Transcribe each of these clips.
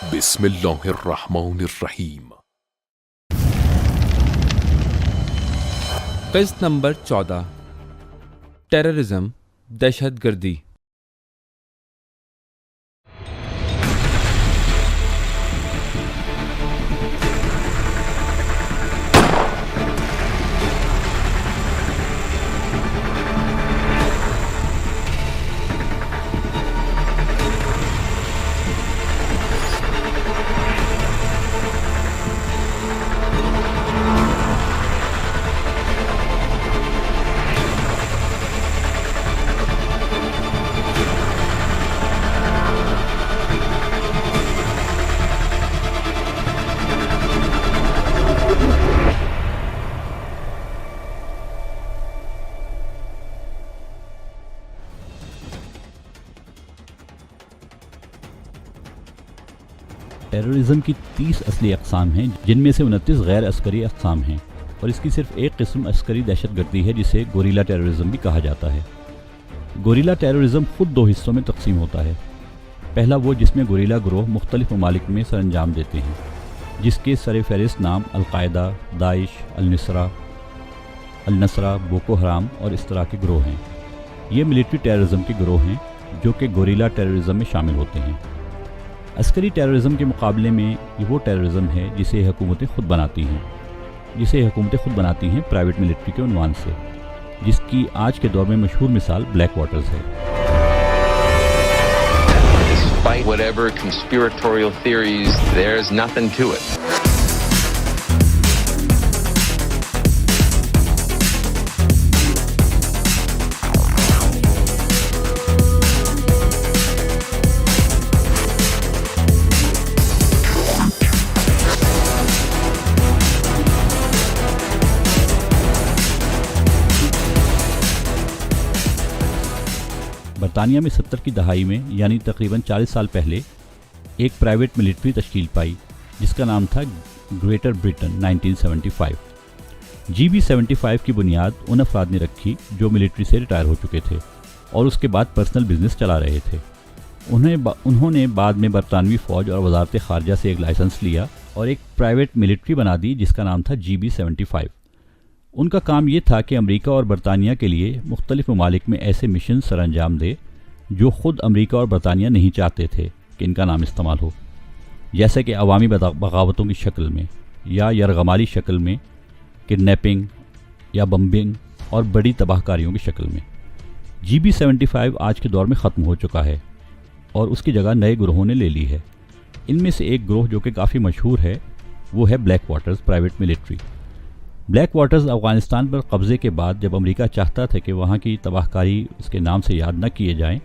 بسم اللہ الرحمن الرحیم۔ قسط نمبر 14 ٹیررزم، دہشت گردی۔ ٹیررزم کی 30 اصلی اقسام ہیں، جن میں سے 29 غیر عسکری اقسام ہیں، اور اس کی صرف ایک قسم عسکری دہشت گردی ہے جسے گوریلا ٹیررزم بھی کہا جاتا ہے۔ گوریلا ٹیررزم خود دو حصوں میں تقسیم ہوتا ہے۔ پہلا وہ جس میں گوریلا گروہ مختلف ممالک میں سر انجام دیتے ہیں، جس کے سر فہرست نام القاعدہ، داعش، النصرہ، بوکو حرام اور اس طرح کے گروہ ہیں۔ یہ ملٹری ٹیررزم کے گروہ ہیں جو کہ گوریلا ٹیررزم میں شامل ہوتے ہیں۔ عسکری ٹیررزم کے مقابلے میں یہ وہ ٹیررزم ہے جسے حکومتیں خود بناتی ہیں پرائیویٹ ملٹری کے عنوان سے، جس کی آج کے دور میں مشہور مثال بلیک واٹرز ہے۔ Despite whatever conspiratorial theories, there's nothing to it. برطانیہ میں 70 کی دہائی میں، یعنی تقریباً 40 سال پہلے، ایک پرائیویٹ ملٹری تشکیل پائی جس کا نام تھا گریٹر برٹن 1975۔ GB75 کی بنیاد ان افراد نے رکھی جو ملٹری سے ریٹائر ہو چکے تھے اور اس کے بعد پرسنل بزنس چلا رہے تھے۔ انہوں نے بعد میں برطانوی فوج اور وزارت خارجہ سے ایک لائسنس لیا اور ایک پرائیویٹ ملٹری بنا دی جس کا نام تھا GB75۔ ان کا کام یہ تھا کہ امریکہ اور برطانیہ کے لیے مختلف ممالک میں ایسے مشن سر انجام دے جو خود امریکہ اور برطانیہ نہیں چاہتے تھے کہ ان کا نام استعمال ہو، جیسے کہ عوامی بغاوتوں کی شکل میں یا یرغمالی شکل میں، کڈنیپنگ یا بمبنگ اور بڑی تباہ کاریوں کی شکل میں۔ GB75 آج کے دور میں ختم ہو چکا ہے اور اس کی جگہ نئے گروہوں نے لے لی ہے۔ ان میں سے ایک گروہ جو کہ کافی مشہور ہے وہ ہے black waters private military. Black waters Afghanistan پر قبضے کے بعد جب امریکہ چاہتا تھا کہ وہاں کی تباہ کاری اس کے نام سے یاد نہ کیے جائیں،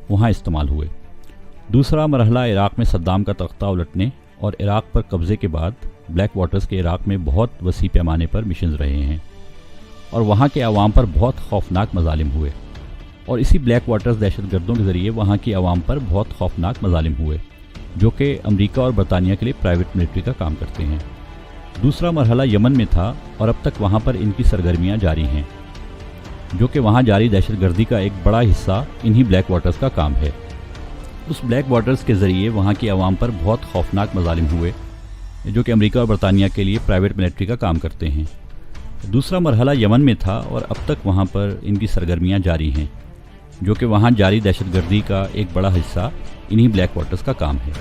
وہاں استعمال ہوئے۔ دوسرا مرحلہ عراق میں صدام کا تختہ الٹنے اور عراق پر قبضے کے بعد بلیک واٹرز کے عراق میں بہت وسیع پیمانے پر مشنز رہے ہیں اور وہاں کے عوام پر بہت خوفناک مظالم ہوئے، اور اسی بلیک واٹرز دہشت گردوں کے ذریعے وہاں کی عوام پر بہت خوفناک مظالم ہوئے جو کہ امریکہ اور برطانیہ کے لیے پرائیویٹ ملٹری کا کام کرتے ہیں۔ دوسرا مرحلہ یمن میں تھا اور اب تک وہاں پر ان کی سرگرمیاں جاری ہیں، جو کہ وہاں جاری دہشت گردی کا ایک بڑا حصہ انہی بلیک واٹرز کا کام ہے۔ اس بلیک واٹرز کے ذریعے وہاں کی عوام پر بہت خوفناک مظالم ہوئے جو کہ امریکہ اور برطانیہ کے لیے پرائیویٹ ملٹری کا کام کرتے ہیں۔ دوسرا مرحلہ یمن میں تھا اور اب تک وہاں پر ان کی سرگرمیاں جاری ہیں، جو کہ وہاں جاری دہشت گردی کا ایک بڑا حصہ انہی بلیک واٹرز کا کام ہے۔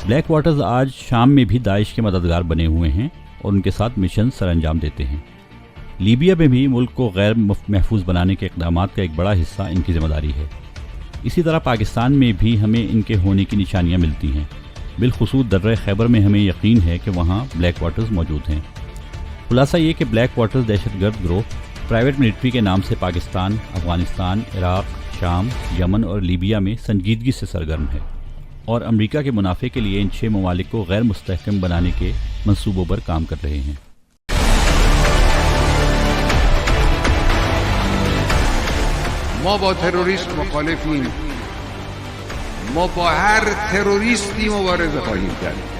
بلیک واٹرز آج شام میں بھی داعش کے مددگار بنے ہوئے ہیں اور ان کے ساتھ مشن سر انجام دیتے ہیں۔ لیبیا میں بھی ملک کو غیر محفوظ بنانے کے اقدامات کا ایک بڑا حصہ ان کی ذمہ داری ہے۔ اسی طرح پاکستان میں بھی ہمیں ان کے ہونے کی نشانیاں ملتی ہیں، بالخصوص درہ خیبر میں ہمیں یقین ہے کہ وہاں بلیک واٹرز موجود ہیں۔ خلاصہ یہ کہ بلیک واٹرز دہشت گرد گروہ پرائیویٹ ملٹری کے نام سے پاکستان، افغانستان، عراق، شام، یمن اور لیبیا میں سنجیدگی سے سرگرم ہے اور امریکہ کے منافع کے لیے ان 6 ممالک کو غیر مستحکم بنانے کے منصوبوں پر کام کر رہے ہیں۔ ما با تروریسم مخالفیم، ما با هر تروریستی مبارزه خواهیم کرد.